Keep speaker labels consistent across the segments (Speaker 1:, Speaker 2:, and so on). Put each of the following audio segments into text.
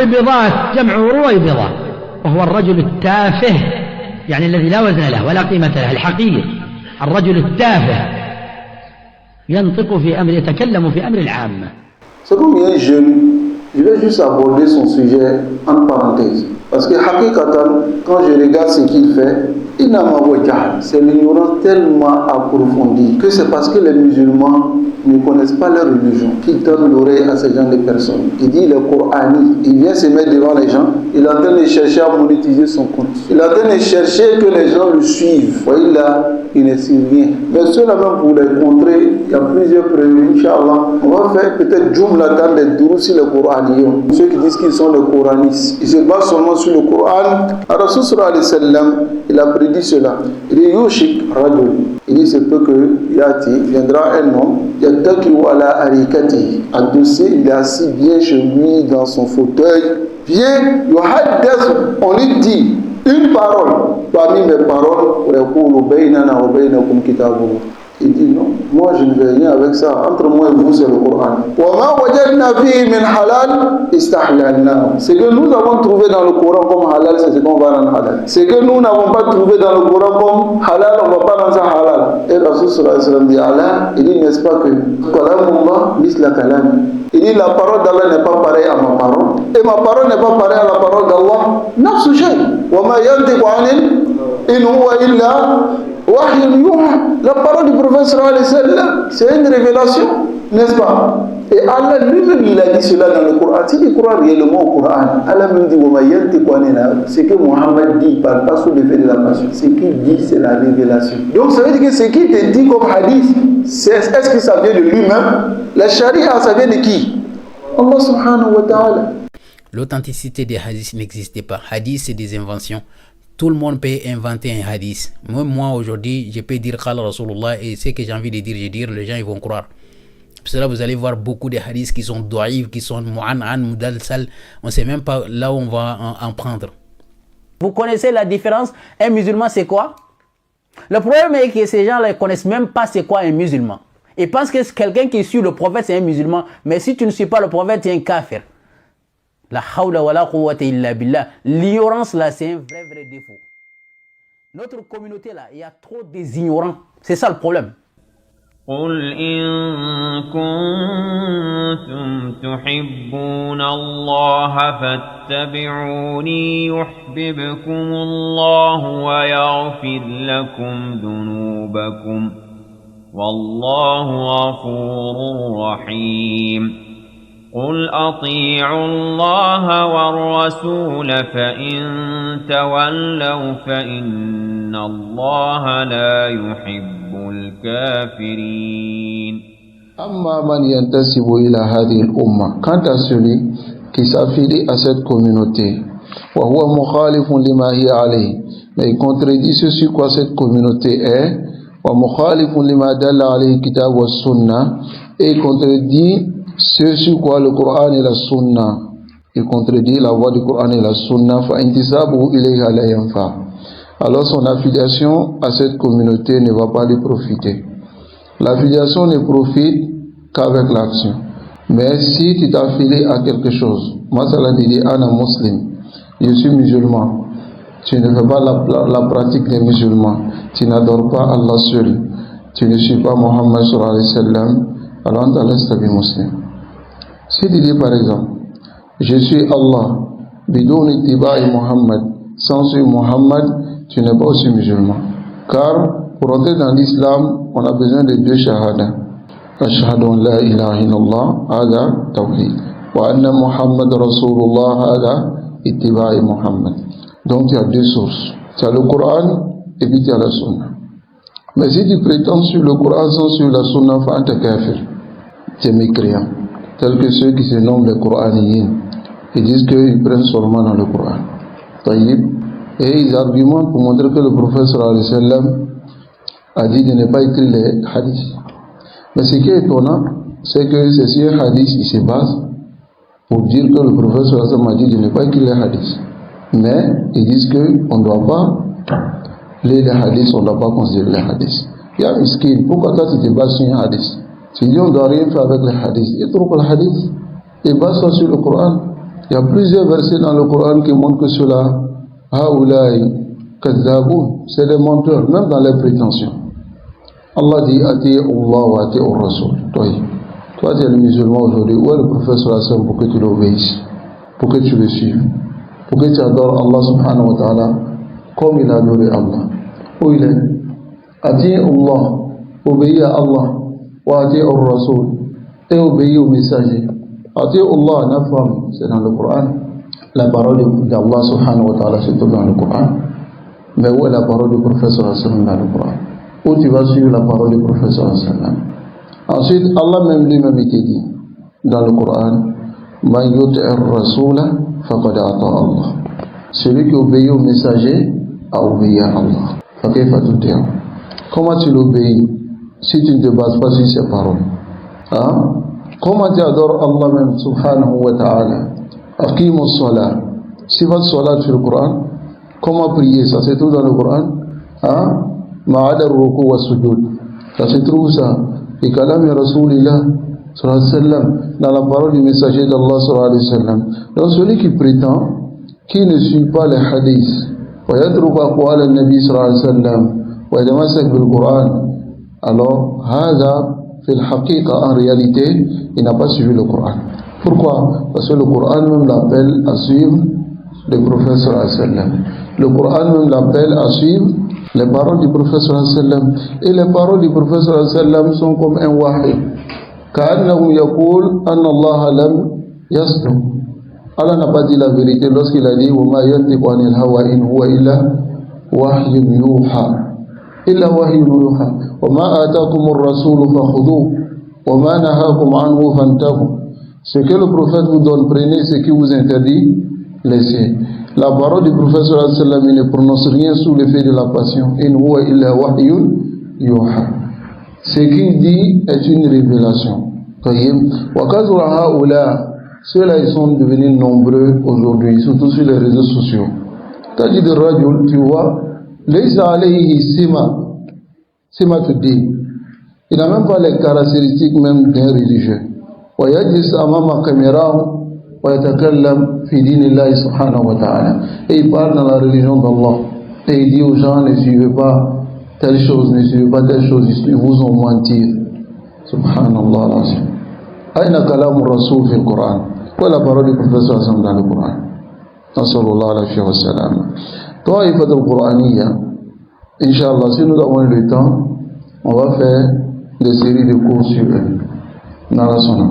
Speaker 1: الرويبضات جمع رويبضة، وهو الرجل التافه، يعني الذي لا وزن له ولا قيمة له، الحقير، الرجل التافه ينطق في أمر، يتكلم في أمر العامة.
Speaker 2: C'est comme il y a un jeune, je vais juste aborder son sujet en parenthèse. Parce que Hakikatan, quand je regarde ce qu'il fait, c'est l'ignorance tellement approfondie que c'est parce que les musulmans ne connaissent pas leur religion qu'ils donnent l'oreille à ce genre de personnes. Il dit le Corani, il vient se mettre devant les gens, il est en train de chercher à monétiser son compte. Il est en train de chercher que les gens le suivent. Vous voyez là, il ne sait rien. Mais ceux-là même pour les contrer, il y a plusieurs preuves, Inch'Allah. On va faire peut-être Jumlatan des Dourous sur le Coranion. Ceux qui disent qu'ils sont le Coranistes, ils se basent seulement sur le Coran. Rasul sallallahu alayhi wa sallam, il a prédit cela. Il dit Yushik Rajul. Il dit c'est peu que Yati viendra un homme, Yattaki wa ala arikati. Adossé, il est assis bien chez lui dans son fauteuil. Bien, Yohaddas, on lui dit une parole parmi mes paroles. Il dit non, moi je ne veux rien avec ça. Entre moi et vous, c'est le Coran. Ce que nous avons trouvé dans le Coran comme halal, c'est ce qu'on va rendre halal. Ce que nous n'avons pas trouvé dans le Coran comme halal, on ne va pas rendre ça halal. Et Rasul sallallahu alayhi wa sallam dit Allah, il dit n'est-ce pas que Kalamullah misla kalami. Il dit la parole d'Allah n'est pas pareille à ma parole. Et ma parole n'est pas pareille à la parole d'Allah. Nafsu shay. Wa ma yantiqu anil in huwa illa wahyun yuha. La parole du prophète sallallahu alayhi wa sallam, c'est une révélation, n'est-ce pas? Et Allah lui-même il a dit cela dans le Coran. Si tu crois réellement au Coran, Allah même dit wa ma yantiqu anil hawa. Ce que Mohammed dit, il ne parle pas sous l'effet de la passion. Ce qu'il dit, c'est la révélation. Donc ça veut dire que ce qu'il te dit comme hadith, est-ce que ça vient de lui-même? La charia, ça vient de qui? Allah subhanahu wa ta'ala.
Speaker 3: L'authenticité des hadiths n'existait pas. Hadith, c'est des inventions. Tout le monde peut inventer un hadith. Même moi, aujourd'hui, je peux dire Qala Rasulullah et ce que j'ai envie de dire, je dis, les gens ils vont croire. Pour cela, vous allez voir beaucoup de hadiths qui sont do'if, qui sont mu'an'an, mudalsal. On ne sait même pas là où on va en prendre.
Speaker 4: Vous connaissez la différence? Un musulman, c'est quoi? Le problème est que ces gens-là ne connaissent même pas c'est quoi un musulman. Ils pensent que quelqu'un qui suit le prophète, c'est un musulman. Mais si tu ne suis pas le prophète, tu es un kafir. La hawla wa la quwwata illa billah. L'ignorance, là, c'est un vrai défaut. Notre communauté, là, il y a trop des ignorants. C'est ça le problème.
Speaker 5: قل إن كنتم تحبون الله فاتبعوني يحببكم الله ويغفر لكم ذنوبكم والله غفور رحيم قل أطيعوا الله والرسول فإن تولوا فإن الله لا يحب الكافرين.
Speaker 2: أما من ينتسب إلى هذه الأمة, quant à celui qui s'affilie à cette communauté, وهو مخالف لما هي عليه, mais il contredit ce sur quoi cette communauté est, ومخالف لما دل عليه الكتاب والسنة, et il contredit ce sur quoi le Coran et la Sunna, il contredit la voix du Coran et la Sunna, فَإِنْتِسَابُهُ إِلَيْهَا لَا يَنْفَعُ. Alors son affiliation à cette communauté ne va pas lui profiter. L'affiliation ne profite qu'avec l'action. Mais si tu t'affilies à quelque chose, Masala dit Ana muslim, je suis musulman, tu ne fais pas la pratique des musulmans, tu n'adores pas Allah seul, tu ne suis pas Muhammad sallallahu alayhi wa sallam, alors on t'allait muslim. Si tu dis par exemple, je suis Allah, bidoun ittiba'i Muhammad, sans suivre Muhammad, tu n'es pas aussi musulman. Car pour entrer dans l'islam, on a besoin de deux shahadas. Ashhadu an la ilaha illallah, hada tawhid. Wa anna Muhammad Rasulullah, hada ittiba'i Muhammad. Donc il y a deux sources. Tu as le Coran et puis tu as la Sunna. Mais si tu prétends sur le Coran sans sur la Sunna, fa anta kafir. Tu es mécréant. Tels que ceux qui se nomment les Coraniens. Ils disent qu'ils prennent seulement dans le Coran. Taïb. Et ils argumentent pour montrer que le prophète sallallahu alayhi wa sallam a dit de ne pas écrire les hadiths. Mais ce qui est étonnant, c'est que c'est sur un hadith qui se base pour dire que le prophète sallallahu alayhi wa sallam a dit de ne pas écrire les hadiths. Mais ils disent qu'on ne doit pas lire les hadiths, on ne doit pas considérer les hadiths. Il y a miskin, pourquoi toi tu te bases sur un hadith? Tu dis on ne doit rien faire avec les hadiths. Il trouve le hadith, il base sur le Coran. Il y a plusieurs versets dans le Coran qui montrent que cela, haoulaï, kadzaboun, c'est des menteurs, même dans leurs prétentions. Allah dit, ati Allah wa ati al-Rasul. Toi, tu es le musulman aujourd'hui, où est le prophète sallallahu alayhi wa sallam pour que tu l'obéisses, pour que tu le suives, pour que tu adores Allah subhanahu wa ta'ala comme il a adoré Allah. Où il est? Ati Allah, obéis à Allah, wa ati al-Rasul, et obéis au messager. Ati Allah, neuf fois, c'est dans le Coran. La parole d'Allah subhanahu wa ta'ala se trouve dans le Coran. Mais où est la parole du prophète sallallahu alayhi wa sallam dans le Coran? Où tu vas suivre la parole du prophète sallallahu alayhi wa sallam? Ensuite, Allah même lui-même il te dit dans le Coran, Man yuti'ir rasula faqad ata Allah. Celui qui obéit au messager a obéi à Allah. Fakayfa tuti'u? Comment tu l'obéis si tu ne te bases pas sur ses paroles? Hein? Comment tu adores Allah même subhanahu wa ta'ala? Aqimu as-salat. Si votre salat sur le Coran, comment prier? Ça se trouve dans le Coran? Hein? Ma'ada al-ruku wa sujud. Ça se trouve ça. Et kalami Rasulillah sallallahu alayhi wa sallam, dans la parole du messager d'Allah sallallahu alayhi wa sallam. Donc celui qui prétend, qui ne suit pas les hadiths, wa yatruku aqwal al-nabi sallallahu alayhi wa sallam, wa yatamassak bil Qur'an, alors hada fi al-haqiqa, en réalité il n'a pas suivi le Coran. Pourquoi? Parce que le Coran même l'appelle à suivre le prophète sallallahu alayhi wa sallam. Le Coran même l'appelle à suivre les paroles du prophète sallallahu alayhi wa sallam. Et les paroles du prophète sallallahu alayhi wa sallam sont comme un wahi. Ka'annahu yaqul anna Allah lam yasduq. Allah n'a pas dit la vérité lorsqu'il a dit wa ma yantiqu anil hawa in huwa illa wahyun yuha. Illa wahyun yuha. Wa ma atakum ar-rasul fakhudhuhu wa ma nahakum anhu fantahu. Ce que le prophète vous donne, prenez. Ce qui vous interdit, laissez. La parole du prophète sallallahu alayhi wa sallam, il ne prononce rien sous l'effet de la passion. In huwa illa wahyun yuha. Ce qu'il dit est une révélation. Ceux-là, ils sont devenus nombreux aujourd'hui, surtout sur les réseaux sociaux. Tajid al-rajul, tu vois, laysa alayhi sima tuddin. Il n'a même pas les caractéristiques même d'un religieux. Wa yajlis amama kamirahu wa yatakallam fi dinillahi subhanahu wa ta'ala. Et il parle dans la religion d'Allah. Et il dit aux gens, ne suivez pas telle chose, ne suivez pas telle chose, ils vous ont menti. Subhanallah al-azim. Aïna kalamu rasoul fi al-Qur'an. Où est la parole du prophète sallallahu alayhi wa sallam dans le Qur'an? Nasallallahu alayhi wa sallam. Ta'ifa al-Qur'aniyya. Inch'Allah, si nous avons le temps, on va faire des séries de cours sur eux dans la Sunna.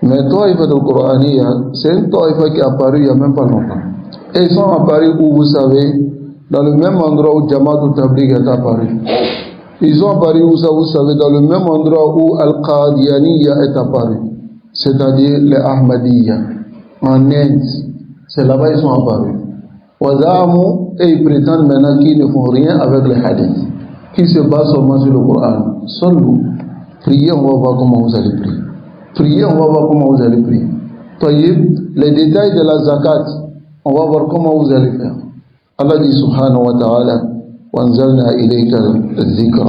Speaker 2: Mais Ta'ifa al-Qur'aniyya, c'est une Ta'ifa qui est apparue il n'y a même pas longtemps. Et ils sont apparus où, vous savez, dans le même endroit où Jamaat al-Tabligh est apparu. Ils sont apparus où ça, vous savez, dans le même endroit où Al-Qadiyaniyya est apparu, c'est-à-dire les Ahmadiyya, en Inde. C'est là-bas ils sont apparus. Waza'amu, et ils prétendent maintenant qu'ils ne font rien avec les hadiths, qu'ils se basent seulement sur le Coran. Seulement, priez, on va voir comment vous allez prier. Priez, on va voir comment vous allez prier. Taïb, les détails de la zakat, on va voir comment vous allez faire. Allah dit subhanahu wa ta'ala, وَأَنزَلْنَا إِلَيْكَ الذِّكْرَ.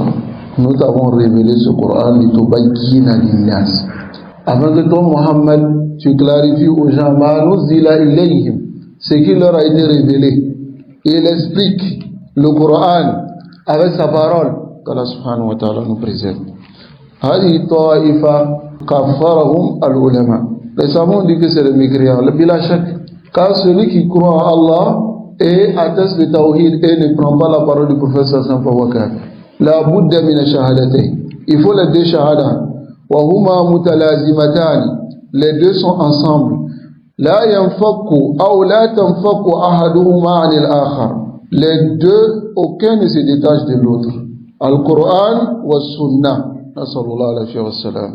Speaker 2: Nous t'avons révélé ce Coran لِتُبَيِّنَ لِلنَّاسِ, afin que toi, Mohammed, tu clarifies aux gens مَا نُزِّلَ إِلَيْهِمْ, ce qui leur a été révélé. Et il explique le Coran avec sa parole. qu'Allah subhanahu wa ta'ala nous préserve. هذه طائفة كفرهم العلماء. Les savants disent que c'est les mécréants, le bila shak. Car celui qui croit en Allah et atteste le tawhid et ne prend pas la parole du prophète sallallahu alayhi wa sallam, la budda min shahadatayn. Il faut les deux shahadas. Wa huma mutalazimatan. Les deux sont ensemble. La yanfaku ou la tanfaku ahaduhuma anil akhar. Les deux, aucun ne se détache de l'autre. Al-Qur'an wa Sunnah. Nasallallahu alayhi wa sallam.